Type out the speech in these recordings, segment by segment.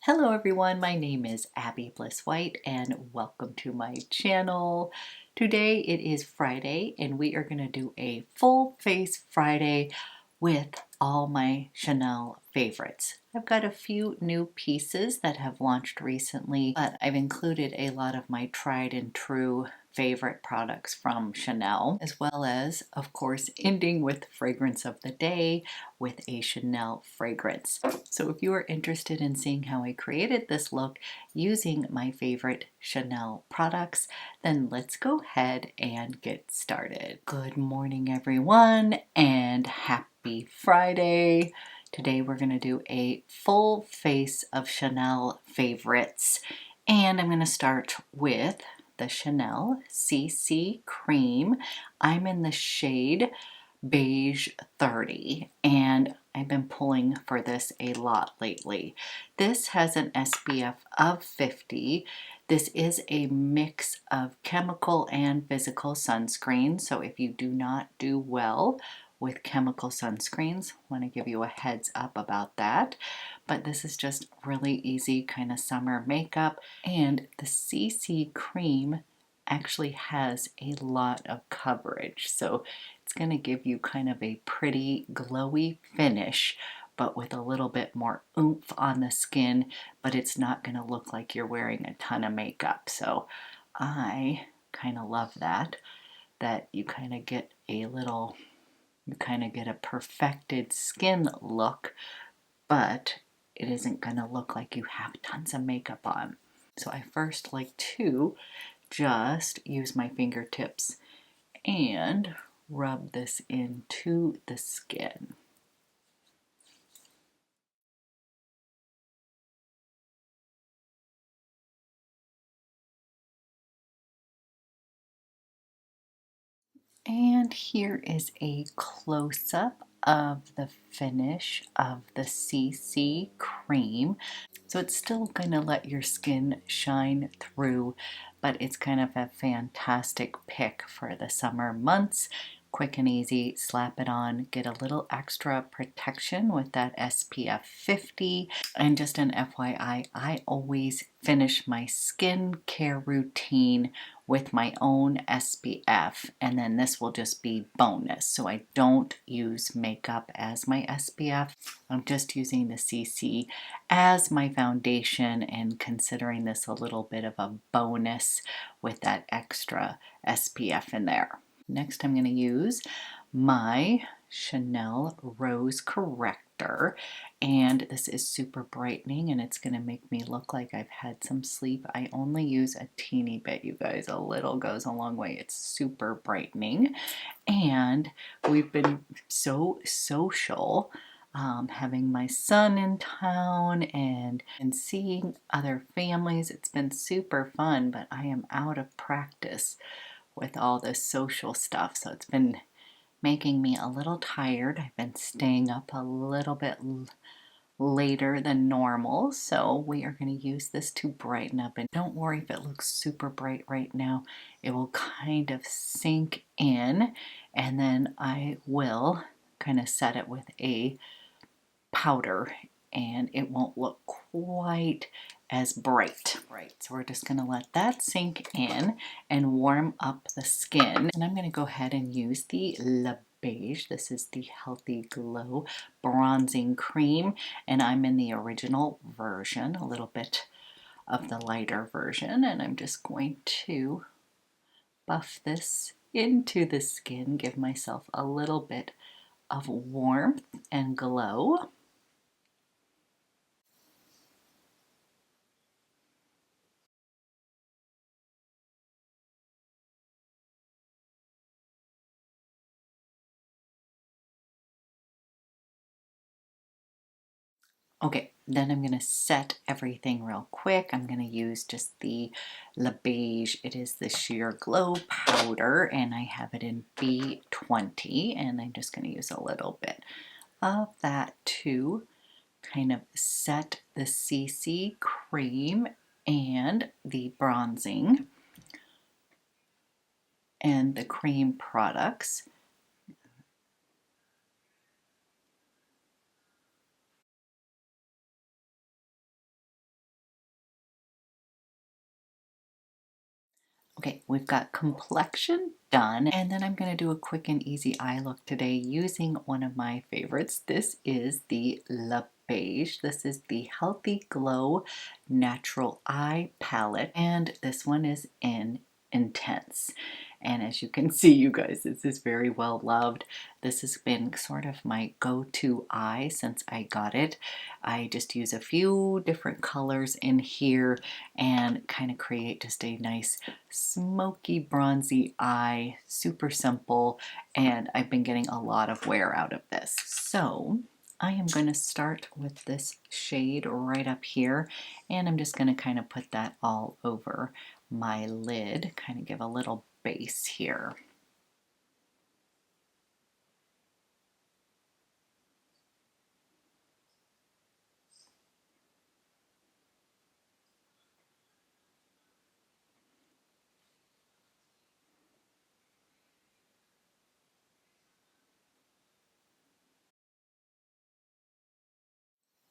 Hello everyone, my name is Abby Bliss White and welcome to my channel. Today it is Friday and we are going to do a full face Friday with all my Chanel favorites. I've got a few new pieces that have launched recently, but I've included a lot of my tried and true favorite products from Chanel, as well as, of course, ending with fragrance of the day with a Chanel fragrance. So if you are interested in seeing how I created this look using my favorite Chanel products, then let's go ahead and get started. Good morning, everyone, and happy Friday. Today we're going to do a full face of Chanel favorites, and I'm going to start with the Chanel CC Cream. I'm in the shade Beige 30 and I've been pulling for this a lot lately. This has an SPF of 50. This is a mix of chemical and physical sunscreen, so if you do not do well with chemical sunscreens, I want to give you a heads up about that. But this is just really easy kind of summer makeup, and the CC cream actually has a lot of coverage, so it's going to give you kind of a pretty glowy finish, but with a little bit more oomph on the skin, but it's not going to look like you're wearing a ton of makeup. So I kind of love that you kind of get a perfected skin look, but it isn't going to look like you have tons of makeup on. So I first like to just use my fingertips and rub this into the skin. And here is a close-up of the finish of the CC cream. So it's still going to let your skin shine through, but it's kind of a fantastic pick for the summer months. Quick and easy, slap it on, get a little extra protection with that SPF 50. And just an FYI, I always finish my skincare routine with my own SPF, and then this will just be bonus. So I don't use makeup as my SPF. I'm just using the CC as my foundation and considering this a little bit of a bonus with that extra SPF in there. Next, I'm going to use my Chanel Rose Corrector, and this is super brightening and it's going to make me look like I've had some sleep. I only use a teeny bit, you guys. A little goes a long way. It's super brightening, and we've been so social, having my son in town and seeing other families. It's been super fun, but I am out of practice with all this social stuff, so it's been making me a little tired. I've been staying up a little bit later than normal, so we are going to use this to brighten up. And don't worry if it looks super bright right now. It will kind of sink in, and then I will kind of set it with a powder and it won't look quite as bright. Right, so we're just going to let that sink in and warm up the skin. And I'm going to go ahead and use the beige. This is the Healthy Glow bronzing cream, and I'm in the original version, a little bit of the lighter version, and I'm just going to buff this into the skin, give myself a little bit of warmth and glow. Okay, then I'm going to set everything real quick. I'm going to use just the beige. It is the Sheer Glow powder, and I have it in B20, and I'm just going to use a little bit of that to kind of set the CC cream and the bronzing and the cream products. Okay, we've got complexion done, and then I'm going to do a quick and easy eye look today using one of my favorites. This is the beige. This is the Healthy Glow Natural Eye Palette, and this one is in Intense. And as you can see, you guys, this is very well loved. This has been sort of my go-to eye since I got it. I just use a few different colors in here and kind of create just a nice smoky bronzy eye, super simple, and I've been getting a lot of wear out of this. So I am going to start with this shade right up here, and I'm just going to kind of put that all over my lid, kind of give a little base here.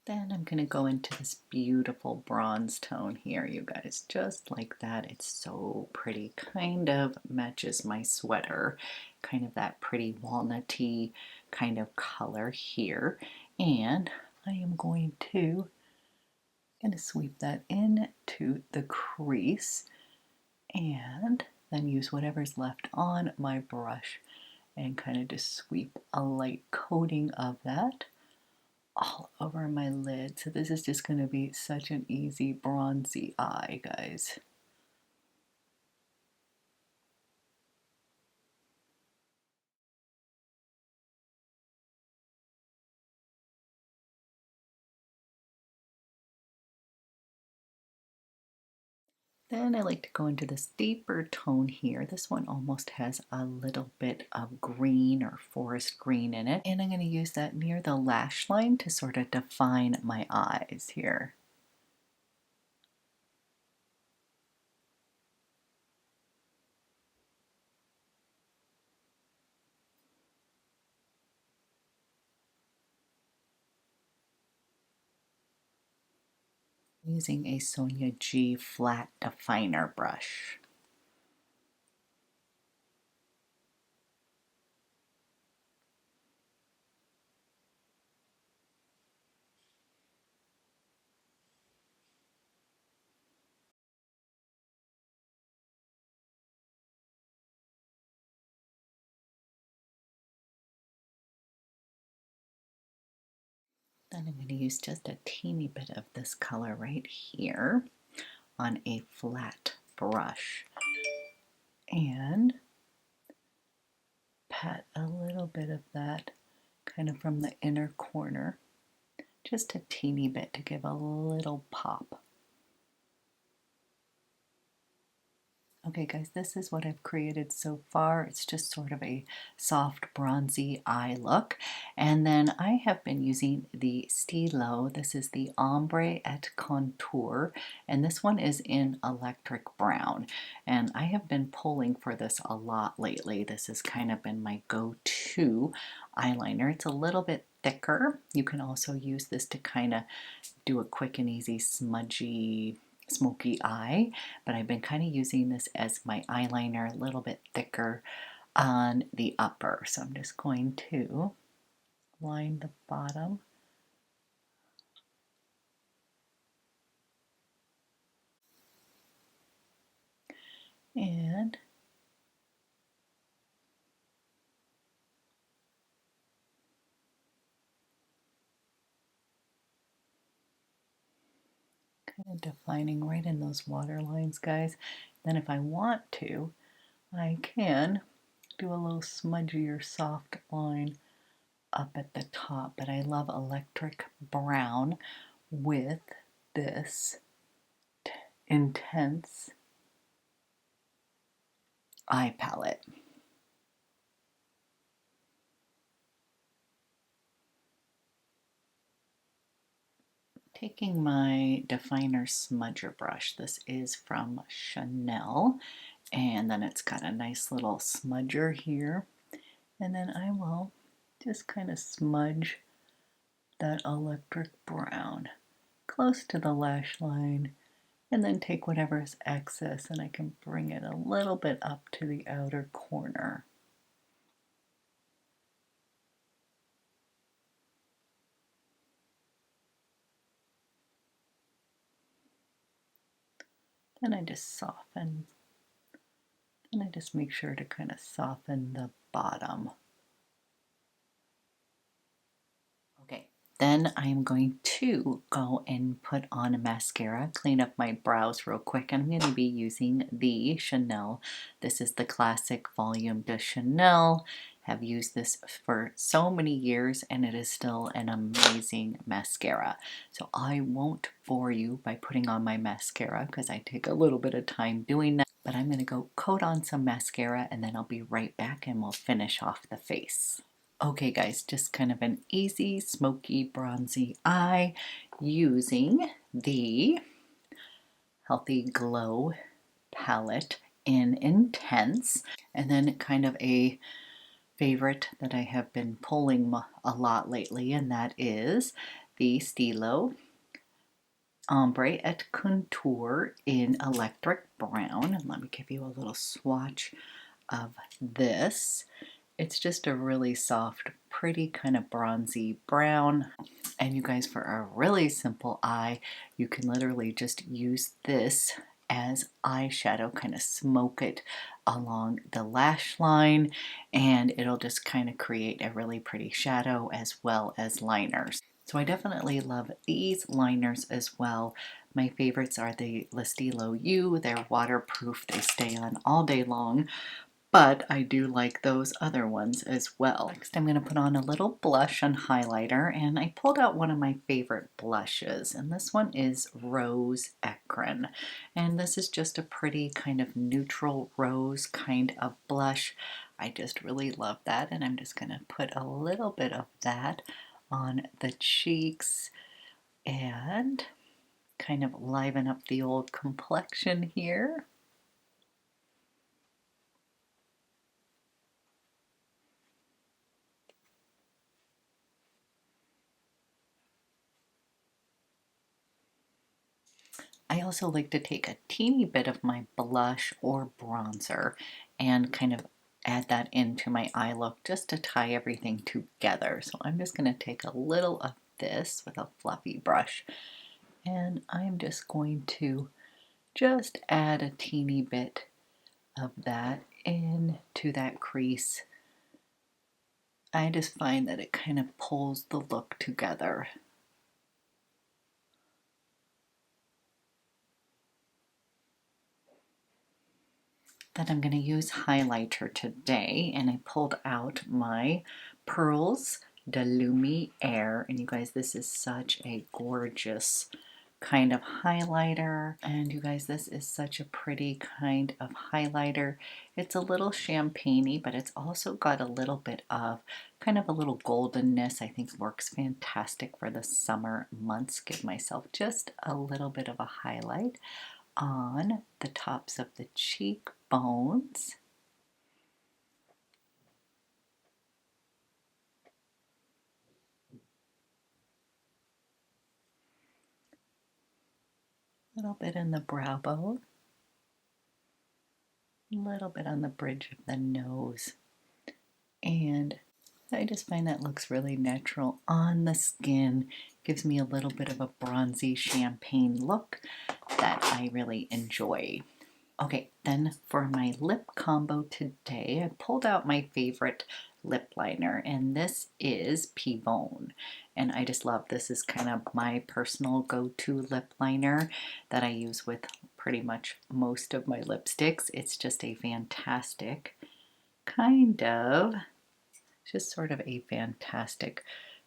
Then I'm going to go into this beautiful bronze tone here, you guys, just like that. It's so pretty, kind of matches my sweater, kind of that pretty walnutty kind of color here. And I am going to sweep that into the crease and then use whatever's left on my brush and kind of just sweep a light coating of that all over my lid. So this is just going to be such an easy bronzy eye, guys. Then I like to go into this deeper tone here. This one almost has a little bit of green or forest green in it. And I'm going to use that near the lash line to sort of define my eyes here. Using a Sonia G flat definer brush. Then I'm going to use just a teeny bit of this color right here on a flat brush and pat a little bit of that kind of from the inner corner, just a teeny bit to give a little pop. Okay guys, this is what I've created so far. It's just sort of a soft bronzy eye look. And then I have been using the Stilo. This is the Ombre et Contour, and this one is in electric brown. And I have been pulling for this a lot lately. This has kind of been my go-to eyeliner. It's a little bit thicker. You can also use this to kind of do a quick and easy smudgy smoky eye, but I've been kind of using this as my eyeliner, a little bit thicker on the upper. So I'm just going to line the bottom. And kind of defining right in those water lines, guys. Then if I want to, I can do a little smudgier soft line up at the top, but I love electric brown with this intense eye palette. Taking my definer smudger brush, this is from Chanel, and then it's got a nice little smudger here, and then I will just kind of smudge that electric brown close to the lash line And then take whatever's excess and I can bring it a little bit up to the outer corner. Then I just soften, and I just make sure to kind of soften the bottom. Okay, then I'm going to go and put on a mascara, clean up my brows real quick. I'm going to be using the Chanel. This is the Classic Volume de Chanel. Have used this for so many years and it is still an amazing mascara. So I won't bore you by putting on my mascara because I take a little bit of time doing that. But I'm going to go coat on some mascara and then I'll be right back and we'll finish off the face. Okay guys, just kind of an easy, smoky, bronzy eye using the Healthy Glow palette in Intense. And then kind of a favorite that I have been pulling a lot lately, and that is the Stilo Ombre et Contour in Electric Brown. And let me give you a little swatch of this. It's just a really soft, pretty kind of bronzy brown. And you guys, for a really simple eye, you can literally just use this as eyeshadow, kind of smoke it along the lash line, and it'll just kind of create a really pretty shadow as well as liners. So I definitely love these liners as well. My favorites are the Stilo U. They're waterproof, they stay on all day long. But I do like those other ones as well. Next, I'm going to put on a little blush and highlighter, and I pulled out one of my favorite blushes, and this one is Rose Ecrin. And this is just a pretty kind of neutral rose kind of blush. I just really love that, and I'm just going to put a little bit of that on the cheeks and kind of liven up the old complexion here. I also like to take a teeny bit of my blush or bronzer and kind of add that into my eye look just to tie everything together. So I'm just going to take a little of this with a fluffy brush and I'm just going to just add a teeny bit of that into that crease. I just find that it kind of pulls the look together. Then I'm going to use highlighter today, and I pulled out my Pearls de Lumiere, and you guys, this is such a gorgeous kind of highlighter, and you guys, this is such a pretty kind of highlighter. It's a little champagne-y, but it's also got a little bit of kind of a little goldenness. I think works fantastic for the summer months. Give myself just a little bit of a highlight on the tops of the cheekbones. A little bit in the brow bone. A little bit on the bridge of the nose. And I just find that looks really natural on the skin. Gives me a little bit of a bronzy champagne look that I really enjoy. Okay, then for my lip combo today, I pulled out my favorite lip liner, and this is Pivot. And I just love this. Is kind of my personal go-to lip liner that I use with pretty much most of my lipsticks. It's just a fantastic kind of, just sort of a fantastic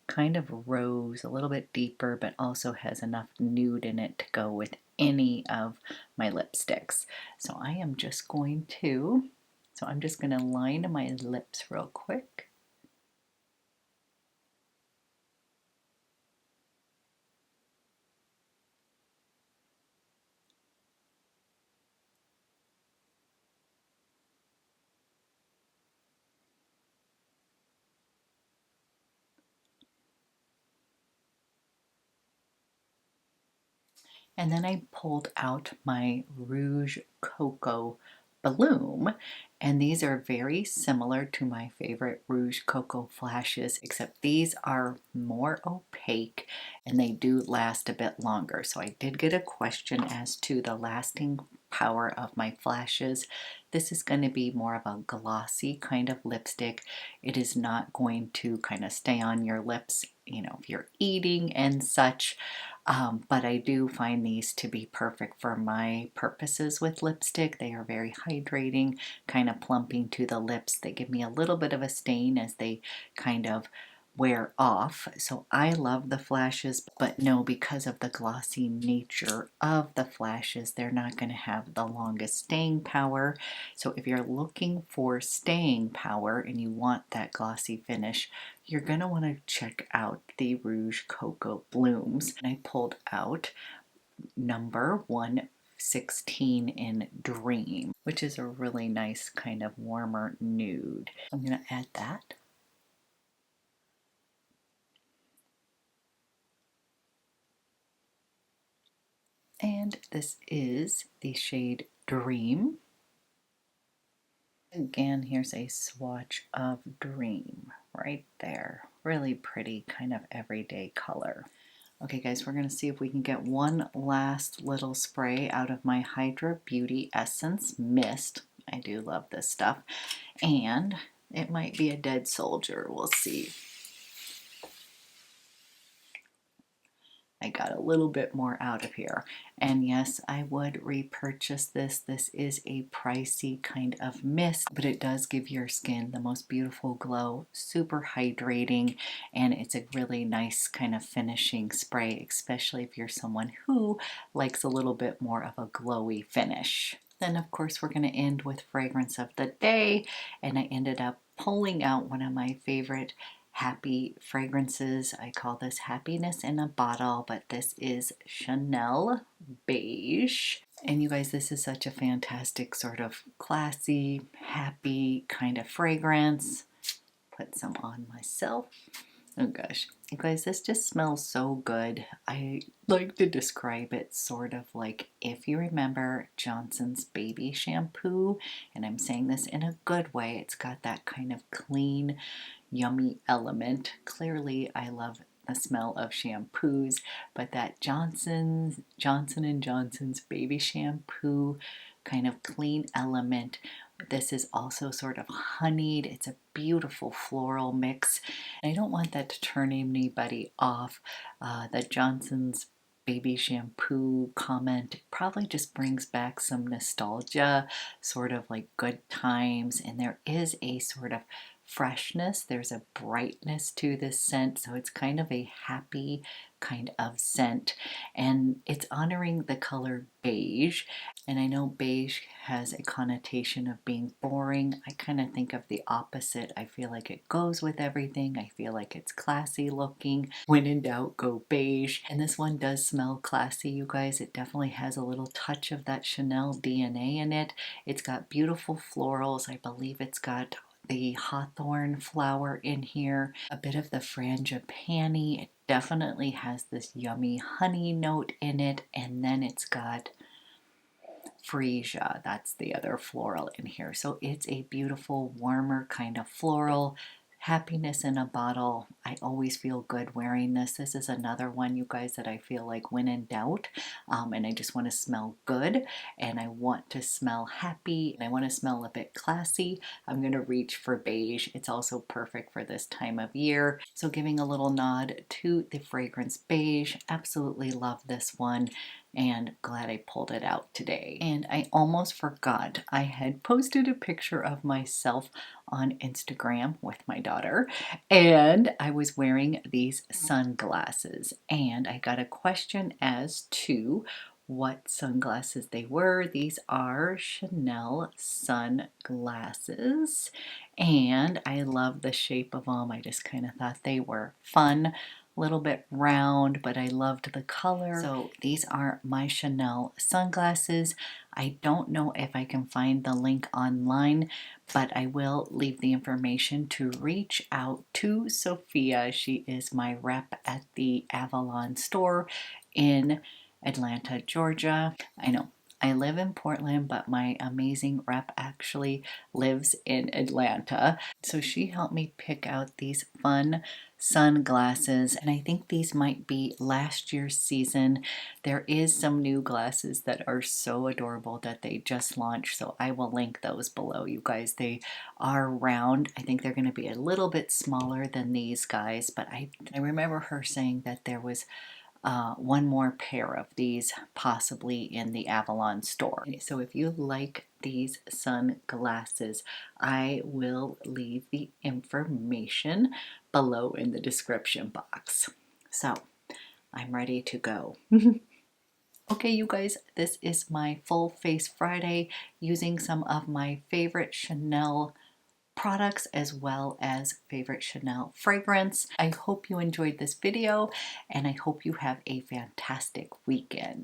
kind of rose, a little bit deeper, but also has enough nude in it to go with any of my lipsticks. So I'm just going to line my lips real quick. And then I pulled out my Rouge Cocoa Bloom, and these are very similar to my favorite Rouge Cocoa Flashes, except these are more opaque and they do last a bit longer. So I did get a question as to the lasting power of my flashes. This is going to be more of a glossy kind of lipstick. It is not going to kind of stay on your lips, you know, if you're eating and such. But I do find these to be perfect for my purposes with lipstick. They are very hydrating, kind of plumping to the lips. They give me a little bit of a stain as they kind of wear off. So I love the flashes, but no, because of the glossy nature of the flashes, they're not going to have the longest staying power. So if you're looking for staying power and you want that glossy finish, you're going to want to check out the Rouge Cocoa Blooms. And I pulled out number 116 in Dream, which is a really nice kind of warmer nude. I'm going to add that. And this is the shade Dream. Again, here's a swatch of Dream right there. Really pretty, kind of everyday color. Okay guys, we're going to see if we can get one last little spray out of my Hydra Beauty Essence Mist. I do love this stuff. And it might be a dead soldier. We'll see. I got a little bit more out of here. And yes, I would repurchase this. This is a pricey kind of mist, but it does give your skin the most beautiful glow, super hydrating, and it's a really nice kind of finishing spray, especially if you're someone who likes a little bit more of a glowy finish. Then of course we're going to end with fragrance of the day, and I ended up pulling out one of my favorite happy fragrances. I call this happiness in a bottle, but this is Chanel Beige. And you guys, this is such a fantastic sort of classy, happy kind of fragrance. Put some on myself. Oh gosh, you guys, this just smells so good. I like to describe it sort of like, if you remember Johnson's baby shampoo, and I'm saying this in a good way, it's got that kind of clean, yummy element. Clearly, I love the smell of shampoos, but that Johnson & Johnson's baby shampoo kind of clean element. This is also sort of honeyed. It's a beautiful floral mix. I don't want that to turn anybody off. The Johnson's baby shampoo comment probably just brings back some nostalgia, sort of like good times, and there is a sort of freshness, there's a brightness to this scent, so it's kind of a happy kind of scent, and it's honoring the color beige. And I know beige has a connotation of being boring. I kind of think of the opposite. I feel like it goes with everything. I feel like it's classy looking. When in doubt, go beige. And this one does smell classy, you guys. It definitely has a little touch of that Chanel DNA in it. It's got beautiful florals. I believe it's got the hawthorn flower in here, a bit of the frangipani. It definitely has this yummy honey note in it, and then it's got freesia, that's the other floral in here. So it's a beautiful, warmer kind of floral. Happiness in a bottle. I always feel good wearing this. This is another one, you guys, that I feel like when in doubt, and I just want to smell good, and I want to smell happy, and I want to smell a bit classy, I'm going to reach for beige. It's also perfect for this time of year. So giving a little nod to the fragrance beige. Absolutely love this one, and glad I pulled it out today. And I almost forgot, I had posted a picture of myself on Instagram with my daughter, and I was wearing these sunglasses, and I got a question as to what sunglasses they were. These are Chanel sunglasses, and I love the shape of them. I just kind of thought they were fun, a little bit round, but I loved the color. So these are my Chanel sunglasses. I don't know if I can find the link online, but I will leave the information to reach out to Sophia. She is my rep at the Avalon store in Atlanta, Georgia. I know I live in Portland, but my amazing rep actually lives in Atlanta. So she helped me pick out these fun sunglasses, and I think these might be last year's season. There is some new glasses that are so adorable that they just launched, so I will link those below, you guys. They are round. I think they're going to be a little bit smaller than these guys, but I remember her saying that there was one more pair of these possibly in the Avalon store. So if you like these sunglasses, I will leave the information below in the description box. So I'm ready to go. Okay, you guys, this is my full face Friday using some of my favorite Chanel products as well as favorite Chanel fragrance. I hope you enjoyed this video and I hope you have a fantastic weekend.